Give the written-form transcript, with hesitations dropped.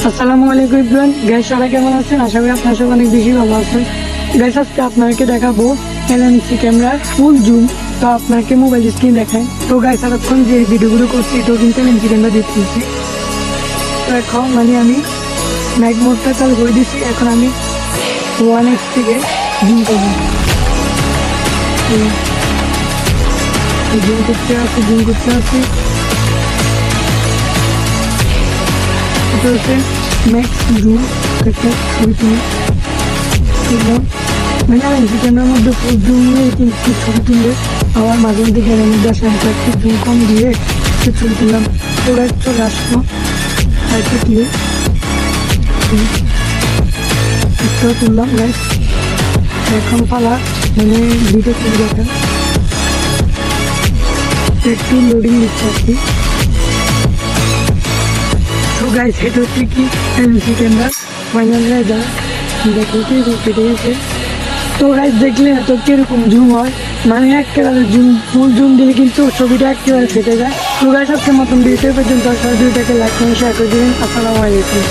আসসালামু আলাইকুম ইব্রাহিম গাইস, সবাই কেমন আছেন? আশা করি আপনারা সবাই অনেক বেশি ভালো আছেন। গাইস, আজকে আপনাকে দেখাবো এলএমসি ক্যামেরার ফুল জুম। তো আপনাকে মোবাইল স্ক্রিন দেখায়। তো গাইস, এতক্ষণ যে ভিডিওগুলো করছি তো কিন্তু এলএমসি ক্যামেরা দেখতেছি। তো এখন আমি নাইট মোডটা চালু করে দিচ্ছি। এখন আমি 1x থেকে জুম করবো। জুম করতে আসছি। এটা হচ্ছে ম্যাক্স জুম, একটা ছবি তুললাম। এলএমসি ক্যামেরার মধ্যে ফুল জুম নিয়ে কিন্তু ছবি তুললে আমার মাঝে মধ্যে ক্যামেরার মধ্যে আসলে একটু জুম কম দিয়ে একটু ছবি তুললাম। ওরা চলে আসলো একটু তুলে একটু তুললাম। গাইস, এখন পালা ভিডিও তুলে দেখেন। একটু লোডিং দিচ্ছে আর কি। তো গাইস, এটা হচ্ছে কি এলএমসি ক্যামেরা ফাইনাল রেজাল্ট দেখতে কেটে গেছে। তো গাইস, দেখলে তো কিরকম জুম হয়, একেবারে জুম, ফুল জুম দিলে কিন্তু ছবিটা একেবারে ফেটে যায়। তো গাইস, আজকের মতন ভিডিও পর্যন্ত ভিডিওটাকে লাইক করে শেয়ার করে দিন। আসসালামু আলাইকুম।